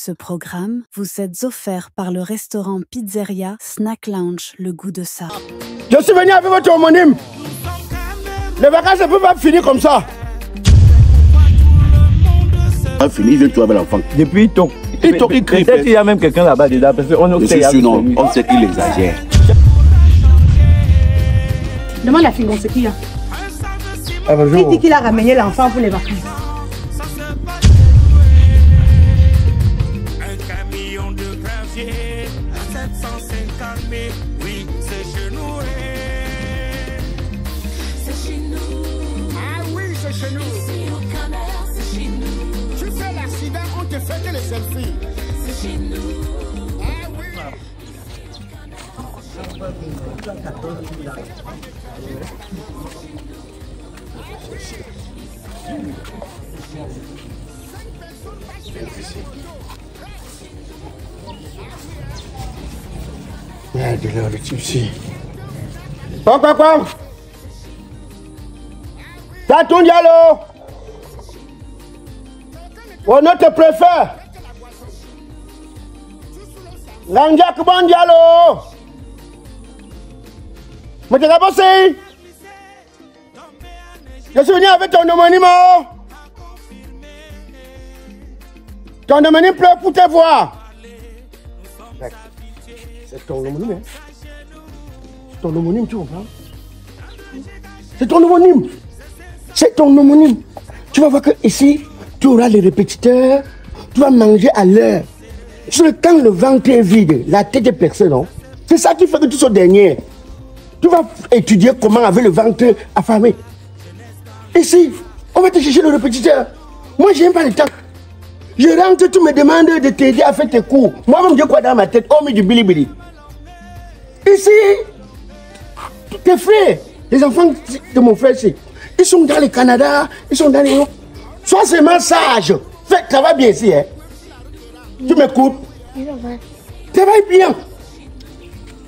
Ce programme vous est offert par le restaurant Pizzeria Snack Lounge, le goût de ça. Je suis venu avec votre homonyme. Les vacances ne peuvent pas finir comme ça. Fini, il vient toi avec l'enfant. Depuis ton. Il crie. Peut-être qu'il y a même quelqu'un là-bas dedans. Parce qu'on sait on sait qu'il exagère. Demande à Fingon ce qu'il y a. Ah, il dit qu'il a ramené l'enfant pour les vacances. Un camion de gravier à 750 000. Oui, c'est chez nous. C'est chez nous. Ah oui, c'est chez nous. Ici au Camer, c'est chez nous. Tu fais l'accident, on te fait que les selfies. C'est chez nous. Ah oui. Merde, le type-ci. Quoi Tatou Diallo. On ne te préfère. Lanjak Bon Diallo. Mais tu as bossé. Je suis venu avec ton homonyme. Ton homonyme pleure pour te voir. C'est ton homonyme, hein? C'est ton homonyme, tu comprends? C'est ton homonyme. C'est ton homonyme. Tu vas voir que ici, tu auras les répétiteurs, tu vas manger à l'heure. Quand le ventre est vide, la tête est percée, non? C'est ça qui fait que tu sois dernier. Tu vas étudier comment avec le ventre affamé. Ici, on va te chercher le répétiteur. Moi, je n'aime pas le temps. Je rentre, tu me demandes de t'aider à faire tes cours. Moi-même, j'ai quoi dans ma tête? Oh, mais du bilibili. Ici, tes frères, les enfants de mon frère ici, ils sont dans le Canada, ils sont dans les... Sois seulement sage. Fais, travaille bien ici, hein. Tu m'écoutes? Travaille bien.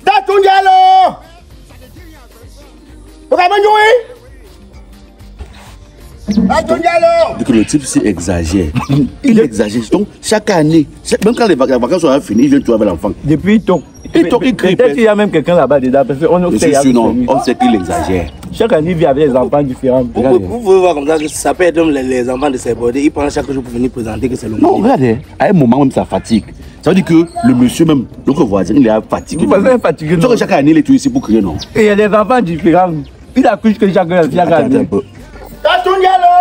Tatou Diallo. Dit que le type s'y exagère. Il exagère. Donc, chaque année, même quand les vacances sont finies, il vient toi avec l'enfant. Depuis ton. Il crie. Peut-être qu'il y a même quelqu'un là-bas dedans. Parce qu'on on sait qu'il exagère. Chaque année, il vit avec les enfants différents. Vous pouvez voir comme ça que ça peut être les enfants de ses bordées. Ils prennent chaque jour pour venir présenter que c'est le Non, regardez, à un moment même ça fatigue. Ça veut dire que le monsieur même, notre voisin, il est fatigué. Vous voisin est fatigué. Donc chaque année, il est tout ici pour crier, non? Et il y a des enfants différents. Il accouche que chaque année. Attends un peu. Tatou Diallo.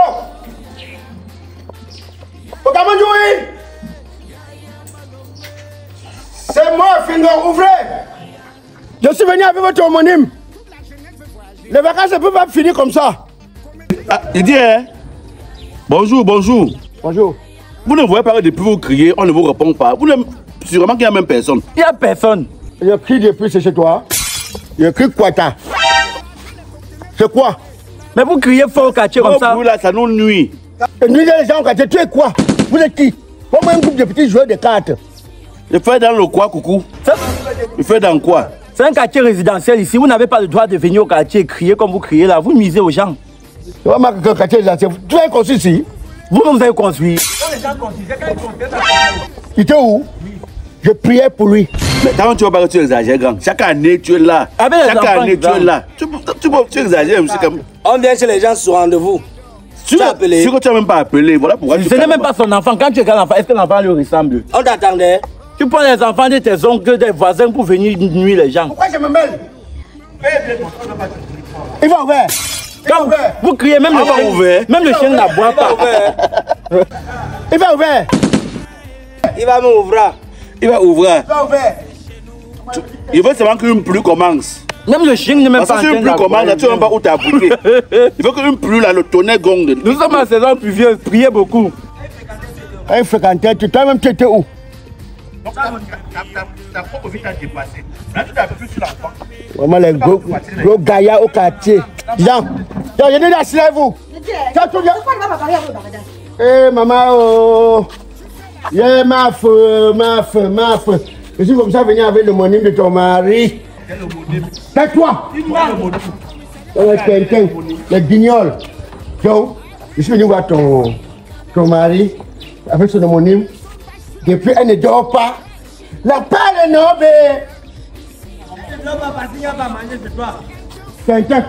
C'est moi, Fingon, ouvrez. Je suis venu avec votre homonyme. Les vacances ne peuvent pas finir comme ça. Ah, il dit, hein? Bonjour. Bonjour. Vous ne voyez pas que depuis vous criez, on ne vous répond pas. Vous sûrement qu'il n'y a même personne. Il n'y a personne. Je crie depuis, c'est chez toi. Je crie quoi, t'as? C'est quoi? Mais vous criez fort au quartier comme ça. Vous là, ça nous nuit. Nuisez les gens au quartier, tu es quoi? Vous êtes qui? Comme un groupe de petits joueurs de cartes. Je fais dans le quoi, coucou? Je fais dans quoi? C'est un quartier résidentiel ici. Vous n'avez pas le droit de venir au quartier et crier comme vous criez là. Vous nuisez aux gens. Tu vas marquer le quartier résidentiel. Tu as construit ici? Vous-même, vous avez construit. Il était où? Je priais pour lui. Mais quand tu vas pas que tu exagères, grand. Chaque année, tu es là. Chaque année, tu es là. Tu exagères aussi comme... On vient chez les gens sur rendez-vous. Tu as appelé. Si tu n'as même pas appelé, voilà pourquoi tu... Ce n'est même pas son enfant. Quand tu regardes l'enfant, est-ce que l'enfant lui ressemble? On t'attendait. Tu prends les enfants de tes oncles, des voisins pour venir nuire les gens. Pourquoi je me mêle? Il va ouvrir. Quand vous criez, même le chien n'aboie pas. Il va ouvrir. Il va m'ouvrir. Il va ouvrir. Il veut seulement qu'une pluie commence. Même le chien ne même pas. Parce que si une pluie commence, tu ne sais pas où tu as bouqué. Il veut qu'une pluie, là, le tonnerre gongue. Nous sommes en saison pluvieuse, priez beaucoup. Un fréquenteur, toi-même tu étais où? Donc, ta propre vie t'a dépassé. Là, tu t'as plus sur l'enfant. Vraiment, les gros gaillards au quartier. Jean, j'ai dit asseyez-vous. Eh, maman, oh. Yeah, ma feu. Je suis comme ça venu avec le monime de ton mari. Tais-toi. Le guignol. Donc, je suis venu voir ton mari avec son homonyme. Depuis, elle ne dort pas. La parle, non, mais. Elle ne dort pas parce qu'il n'y a pas mangé ce soir. Tintin.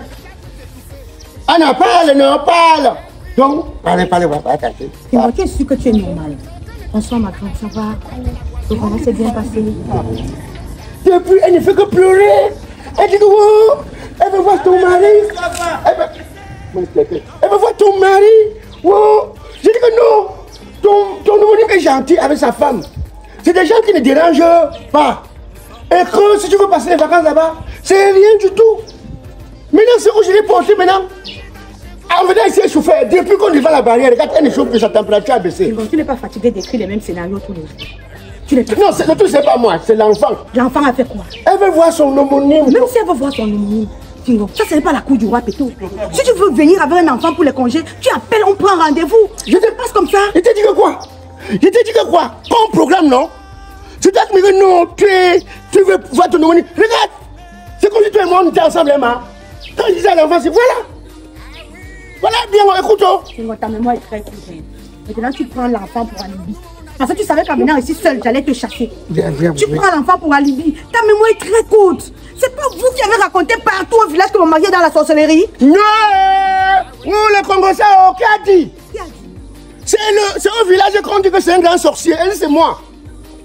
On en parle, non, on parle. Donc, parlez, on va pas attaquer. Tu es sûr que tu es normal. Bonsoir, ma grande, ça va. Le roman s'est bien passé. Depuis, elle ne fait que pleurer. Elle dit que oh, elle veut voir ton mari. Elle veut voir ton mari. Oh. Je dis que non. Ton homonyme est gentil avec sa femme. C'est des gens qui ne dérangent pas. Et que si tu veux passer les vacances là-bas, c'est rien du tout. Maintenant, c'est où je l'ai porté maintenant. En venant ici chauffer, depuis qu'on devant la barrière, regarde, elle ne chauffe que sa température a baissé. Tu n'es pas fatigué d'écrire les mêmes scénarios tous les jours. Tu n'es pas... Non, le tout, c'est pas moi, c'est l'enfant. L'enfant a fait quoi? Elle veut voir son homonyme. Même si elle veut voir son homonyme, Fingo, ça ce n'est pas la cour du roi Péto. Si tu veux venir avec un enfant pour les congés, tu appelles, on prend rendez-vous. Je te passe comme ça. Je t'ai dit que quoi? Je t'ai dit que quoi? Comme programme, non? Tu t'as dit que non, tu veux voir ton homonyme. Regarde, c'est comme si toi et moi on était ensemble, hein? Quand je disais à l'enfant, c'est voilà. Voilà, bien, écoute. Fingo, ta mémoire est très courte. Maintenant, tu prends l'enfant pour alibi. Parce que tu savais qu'en venant ici seul, j'allais te chasser. Tu prends l'enfant pour alibi. Ta mémoire est très courte. C'est pas vous qui avez raconté partout au village que mon mari est dans la sorcellerie? Non! Nous, le Congolais, qui a dit? Qui a dit? C'est au village qu'on dit que c'est un grand sorcier. Et c'est moi.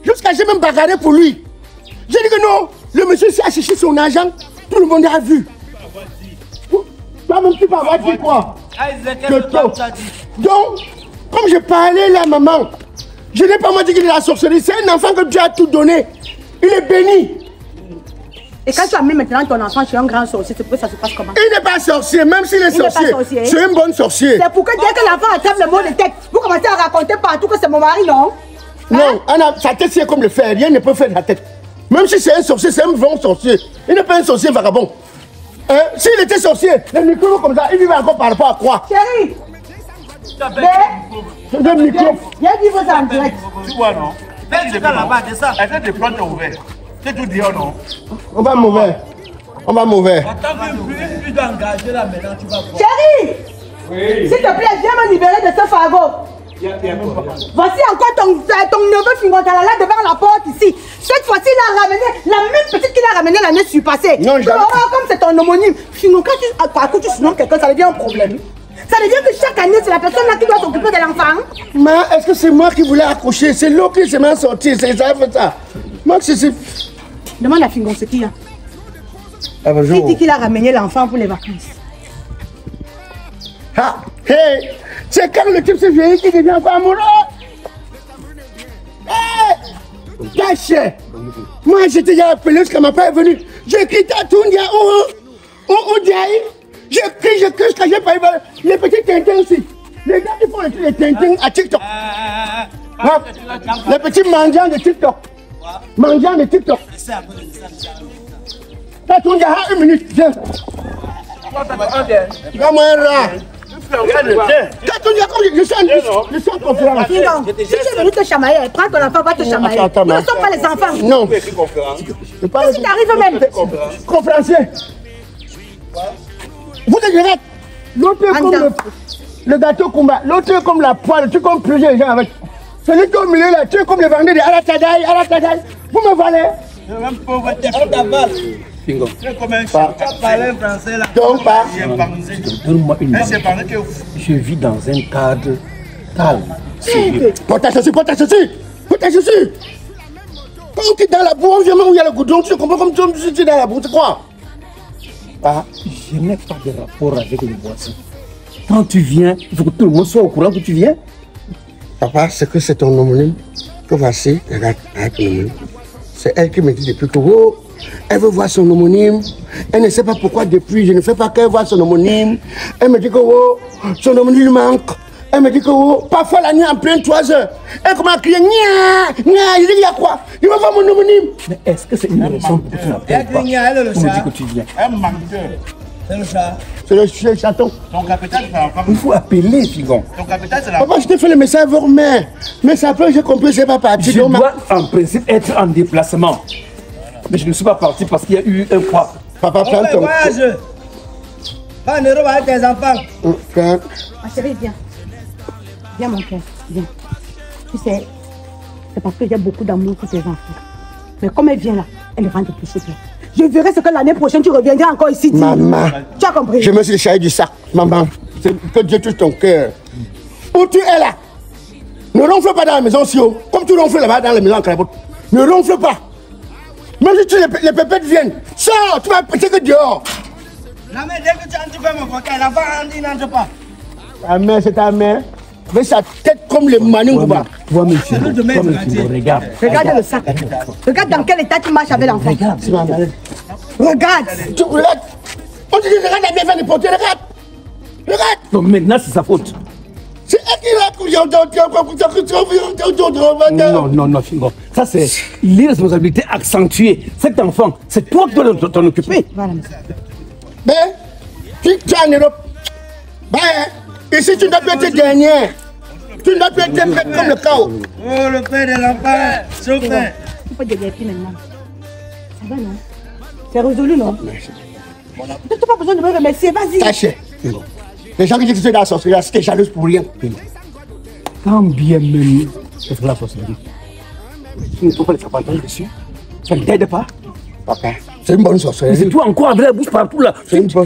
Jusqu'à j'ai même bagarré pour lui. J'ai dit que non, le monsieur s'est cherché son argent. Tout le monde a vu. Toi-même, tu peux avoir dit quoi? Donc, comme je parlais là, maman, je n'ai pas moi dit qu'il est la sorcellerie. C'est un enfant que Dieu a tout donné. Il est béni. Et quand tu as mis maintenant ton enfant chez un grand sorcier, c'est pourquoi ça se passe comment? Il n'est pas sorcier, même s'il est sorcier. C'est un bon sorcier. C'est pourquoi dès que l'enfant attrape le mot de tête, vous commencez à raconter partout que c'est mon mari, non? Non, sa tête c'est comme le fer, rien ne peut faire de la tête. Même si c'est un sorcier, c'est un bon sorcier. Il n'est pas un sorcier vagabond. Hein? S'il était sorcier, le micro comme ça, il vivait encore par rapport à quoi? Chérie! Le micro. Viens dire vos en direct. Tu vois, non? C'est là-bas, c'est ça. Essaye de prendre ton ouvert. C'est tout dire, non? On va mauvais. On va mauvais. Attends, plus d'engager là maintenant, tu vas voir. Chérie! Oui. S'il te plaît, viens me libérer de ce fardeau. Voici encore ton neveu Fingotalala devant la porte ici. Cette fois-ci, il a ramené la même petite qu'il a ramenée l'année surpassée. Non, comme c'est ton homonyme, Fingo, quand tu surnommes quelqu'un, ça devient un problème. Ça veut dire que chaque année, c'est la personne là qui doit s'occuper de l'enfant. Mais est-ce que c'est moi qui voulais accoucher? C'est l'autre qui s'est mis sorti. C'est ça, fait ça. Moi, c'est... Demande à Fingon ce qu'il y a. Ah, bonjour. Il dit qu'il a ramené l'enfant pour les vacances. Ah, hey, c'est quand le type se vieillit qui devient encore amoureux. Hey, caché. Moi, j'étais déjà appelé jusqu'à ma père est venu. J'ai quitté tout, il y a où Diaï. Je crie jusqu'à j'ai pas eu les petits tintins aussi. Les gars qui font les tintins à TikTok. Les petits mendiants de TikTok. Mendiants de TikTok. Là, tout il y a 1 minute. Viens. Regarde-moi un rat. Je suis en conférence. Si tu es venu te chamailler, prends ton enfant, va te chamailler. Nous ne sommes pas les enfants. Non. Qu'est-ce qui t'arrive même? Conférencier. Vous êtes direct. L'autre est comme le gâteau Kumba. L'autre est comme la poêle. Tu es comme plusieurs gens avec. Celui qui est au milieu là, tu es comme le vendeur de Aratadaï. Vous me valez. Même pauvre tête, on t'avale. Bingo. C'est comme un chien. Tu as parlé français là. Donc, pas. Donne-moi une minute. Je vis dans un cadre calme. Porte ta chaussure. Quand tu es dans la boue, on vient où il y a le goudron, tu comprends comme tu es dans la boue, tu crois? Ah, je n'ai pas de rapport avec les voisins. Quand tu viens, il faut que tout le monde soit au courant que tu viens. Papa, c'est que c'est ton homonyme. Que voici, regarde, avec l'homonyme. C'est elle qui me dit depuis que oh, elle veut voir son homonyme. Elle ne sait pas pourquoi depuis, je ne fais pas qu'elle voit son homonyme. Elle me dit que oh, son homonyme lui manque. Elle me dit que oh, parfois la nuit en pleine 3 heures. Elle commence à crier, nya, il dit il y a quoi? Il veut voir mon homonyme. Mais est-ce que c'est une raison pour que tu n'appelles pas? Pour me dire que tu viens. Un menteur. C'est le chat. C'est le chaton. Ton capital, c'est l'enfant. Il faut appeler, Figon. Ton capital, c'est l'enfant. Papa, je t'ai fait le message vers mais. Mais ça peut, j'ai compris, c'est pas parti. Je dois en principe être en déplacement. Mais je ne suis pas parti parce qu'il y a eu un quoi. Papa, prends ton... voyage. Pas en Europe avec tes enfants. Ma chérie, viens. Viens, mon cœur, viens. Tu sais, c'est parce que j'ai beaucoup d'amour pour tes enfants. Mais comme elle vient là, elle rentre plus chaud. Je verrai ce que l'année prochaine tu reviendras encore ici. Maman, tu as compris? Je me suis déchargé du sac. Maman, que Dieu touche ton cœur. Où tu es là? Ne ronfle pas dans la maison, Sio. Comme tu ronfles là-bas dans la maison en Carabote. Ne ronfle pas. Même si les pépettes viennent, sors, tu vas péter que dehors. La mère, dès que tu entres, tu peux me voir. La femme, il n'entre pas. Ta mère, c'est ta mère. Avec sa tête comme les Maningouba. Toi, monsieur, regarde. Regarde le sac. Regarde dans quel état tu marches avec l'enfant. Regarde. Tu regardes. On te dit, regarde la bien fait de porter, regarde. Regarde. Donc maintenant, c'est sa faute. C'est elle qui l'a couché. Non, Fingo. Ça, c'est l'irresponsabilité accentuée. Cet enfant, c'est toi qui dois t'en occuper. Voilà, monsieur. Mais, tu es en Europe. Ben, ici, tu n'as plus été dernière. Tu n'as plus été prête comme le chaos. Oh, le père de l'enfant. Super. Tu peux déguerpir maintenant. Ça va, non? C'est résolu, non? Tu n'as pas besoin de me remercier, vas-y. Sachez, les gens qui disent que tu es dans la sorcellerie, c'était jalouse pour rien. Quand bien même, c'est la sorcellerie. Tu ne peux pas les faire parler dessus. Ça ne t'aide pas. Ok. C'est une bonne sorcellerie. C'est toi encore avec la bouche partout là.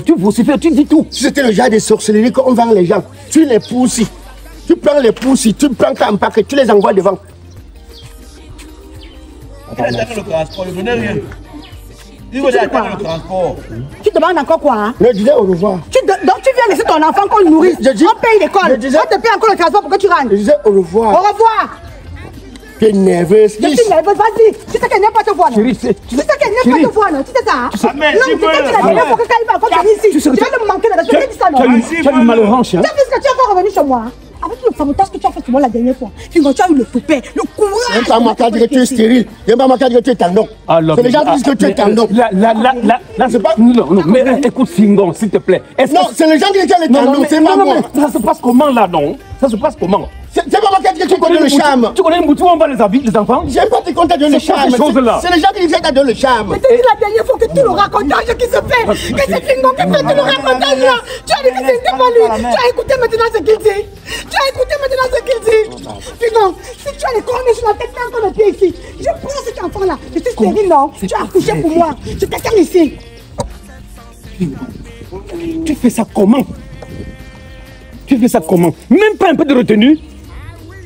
Tu vocifères, tu dis tout. Si c'était le genre de sorcellerie qu'on vend les gens, tu les pousses. Tu prends les pousses, tu prends un paquet, tu les envoies devant. Il attaque le transport, il ne venait rien. Il veut attaquer le transport. Tu demandes encore quoi, hein? Je disais au revoir. Donc tu viens laisser ton enfant qu'on le nourrisse. On paye l'école. On te paye encore le transport pour que tu rentres. Je disais au revoir. Au revoir. Tu es nerveuse. Je suis nerveuse, vas-y. Tu sais qu'elle n'aime pas te voir, non? Tu sais qu'elle n'aime pas te voir, non? Tu sais ça, hein? Non, tu sais que la dernière fois que quand il va encore venir ici, tu vas me manquer de respect. Tu dis ça, non? Tu as eu mal au hanche, hein? Tu as vu ce que tu es encore revenu chez moi, hein? Avec le sabotage que tu as fait sur moi la dernière fois, tu as eu le toupet, le courage. Il n'y a pas marqué que tu es stérile. Il n'y a pas marqué que tu es tendon. C'est les gens qui disent que tu es tendon. Là, c'est pas. Non, mais écoute, Fingon, s'il te plaît. Non, c'est les gens qui disent que tu es tendon, c'est pas moi. Ça se passe comment là, non? Ça se passe comment? C'est pas marqué que tu connais le charme. Tu connais une boutique où on va les enfants? J'aime pas te compter de le charme. C'est les gens qui disent que tu as le charme. Mais t'as dit la dernière fois que tu le racontages qui se fait. Que c'est Fingon qui fait tout le racontage là. Tu as dit que c'était pas lui. Tu as écouté maintenant ce qu'il dit. Tu as écouté maintenant ce qu'il dit. Fingon, si tu as les cornets sur la tête, t'as encore le pied ici. Je prends cet enfant là. Je suis stérile, non? Tu as accouché pour moi. Je t'attends ici. Tu fais ça comment? Tu fais ça comment? Même pas un peu de retenue?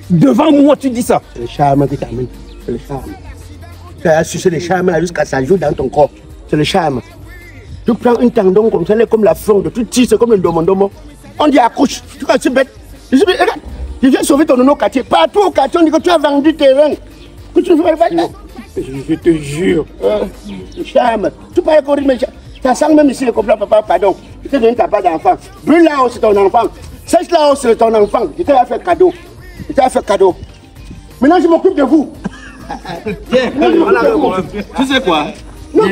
Devant moi, tu dis ça. C'est le charme qui t'amène. C'est le charme. Tu as sucé le charme jusqu'à ça joue dans ton corps. C'est le charme. Tu prends une tendon comme ça, elle est comme la fronde. Tu tires, c'est comme le domo. On dit accouche. Tu vois, c'est bête. Je dis, regarde, je viens sauver ton nom au quartier. Partout au quartier, on dit que tu as vendu terrain. Que tu ne fais pas. Je te jure. Le charme. Tu parles encore, mais ça sent même ici le complet, papa, pardon. Je t'ai donné ta part d'enfant. Brûle là-haut, c'est ton enfant. Sèche là-haut, c'est ton enfant. Je t'ai fait cadeau. Je t'ai fait cadeau. Maintenant, je m'occupe de vous. Tu sais quoi? Non,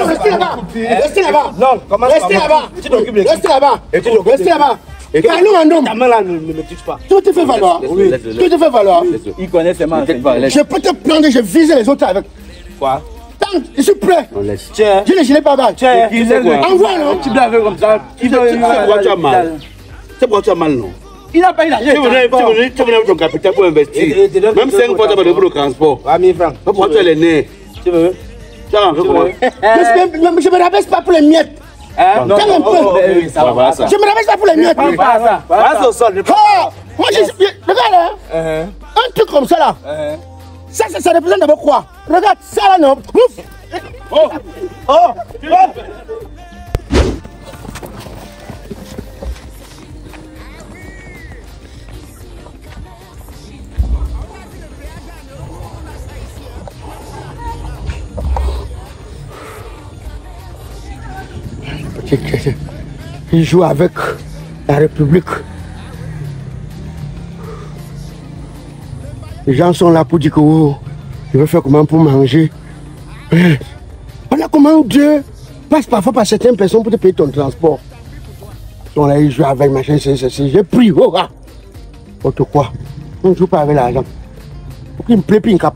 restez là-bas. Restez là-bas. Non, comment ça? Restez là-bas. Tu t'occupes de qui? Restez là-bas. Restez là-bas. Parlons en homme. Ta main là ne me touche pas. Tu te fais valoir. Tu te fais valoir. Il connaît ses mains. Je peux te prendre, je vise les autres avec. Quoi? Tente, je suis prêt. On laisse. Tiens. Je ne gilet pas mal. Tiens. Envoie, non? Tu l'as fait comme ça. C'est pourquoi tu as mal. C'est pourquoi tu as mal, non? Il n'a pas eu l'argent. Tu venais avec ton capital pour investir. Même 5 fois, tu as donné pour le transport. 3000 francs. Pourquoi tu as les nez? Tu veux? Tu as rentré comment? Je ne me rabaisse pas pour les miettes. Non, Calme un peu. Je Je me rabaisse pas pour les miettes. Passe au sol. Moi, regarde, un truc comme ça là. Ça représente d'abord quoi? Regarde, ça là, non? Ouf! Il joue avec la République. Les gens sont là pour dire que oh, je veux faire comment pour manger. Voilà comment Dieu passe parfois par certaines personnes pour te payer ton transport. Ils sont là, ils jouent avec machin, j'ai pris. Oh, ah. Autre quoi? On ne joue pas avec l'argent. Faut qu'il me plaît, puis une cap.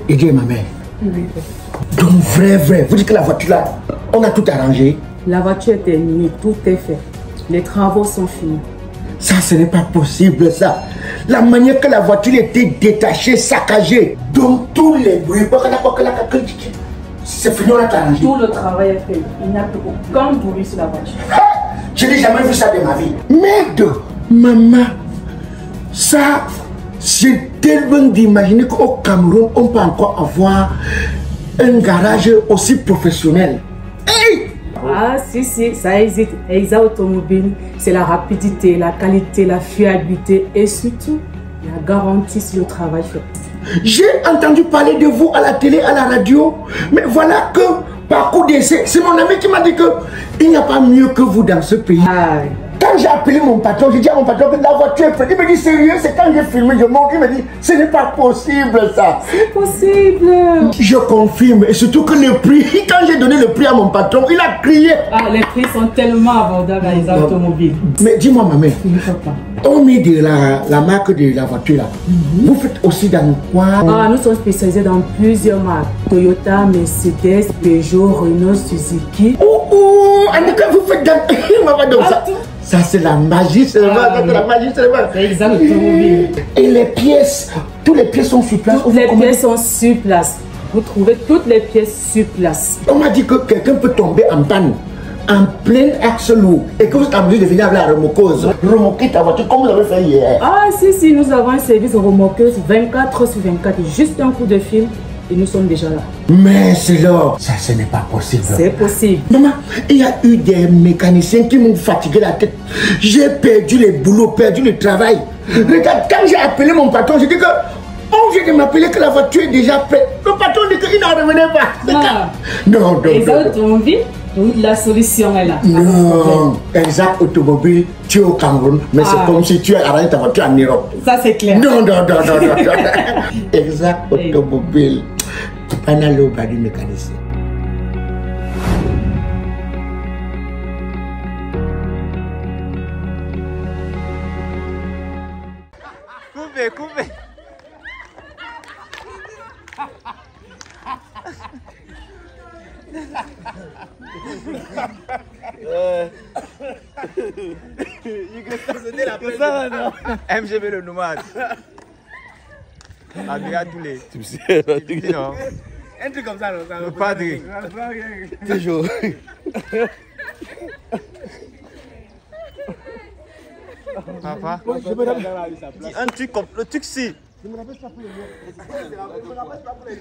aider ma mère. Oui. Donc vrai. Vous dites que la voiture là, on a tout arrangé? La voiture est terminée, tout est fait. Les travaux sont finis. Ça, ce n'est pas possible, ça. La manière que la voiture était détachée, saccagée. Donc, tous les bruits, c'est fini, on a arrangé. Tout le travail est fait. Il n'y a plus aucun bruit sur la voiture. Je n'ai jamais vu ça de ma vie. Merde, maman, ça, j'ai tellement d'imaginer qu'au Cameroun, on peut encore avoir un garage aussi professionnel. Hey! Ah si, ça existe. Eisa Automobile, c'est la rapidité, la qualité, la fiabilité et surtout la garantie sur le travail fait. J'ai entendu parler de vous à la télé, à la radio, mais voilà que par coup d'essai, c'est mon ami qui m'a dit que il n'y a pas mieux que vous dans ce pays. Ah. Quand j'ai appelé mon patron, j'ai dit à mon patron que la voiture est prête. Il me dit sérieux, c'est quand j'ai filmé, je montre, il me dit ce n'est pas possible ça. C'est possible. Je confirme, et surtout que le prix, quand j'ai donné le prix à mon patron, il a crié. Ah, les prix sont tellement abordables à les automobiles. Mais dis-moi ma mère, Il ne faut pas. on met de la marque de la voiture là. Vous faites aussi dans quoi? Ah, nous sommes spécialisés dans plusieurs marques. Toyota, Mercedes, Peugeot, Renault, Suzuki. En tout cas, vous faites dans... Ça c'est la magie, c'est la magie, c'est la magie. C'est exactement. Et les pièces, toutes les pièces sont sur place. Toutes les pièces sont sur place. Vous trouvez toutes les pièces sur place. On m'a dit que quelqu'un peut tomber en panne en plein axe lourd et que vous êtes obligé de venir avec la remorqueuse, remorquer ta voiture comme vous avez fait hier. Ah si, nous avons un service remorqueuse 24/24, juste un coup de fil et nous sommes déjà là. Mais c'est là, ça ce n'est pas possible. C'est possible. Maman, il y a eu des mécaniciens qui m'ont fatigué la tête. J'ai perdu le boulot, perdu le travail. Regarde, quand j'ai appelé mon patron, j'ai dit que on vient de m'appeler que la voiture est déjà prête. Le patron dit qu'il n'en revenait pas. Ah. Non. Les automobiles, toute la solution est là. Non, Exact Automobile, tu es au Cameroun, mais c'est comme si tu as arrêté ta voiture en Europe. Ça c'est clair. Non. Exact Automobile. Panalo Badi mécanicien. Coupez. MGB le nomade. Tous les. Non. Un truc comme ça, non. Le padre. Toujours. Papa. Un truc comme le truc si. Je me rappelle pas pour les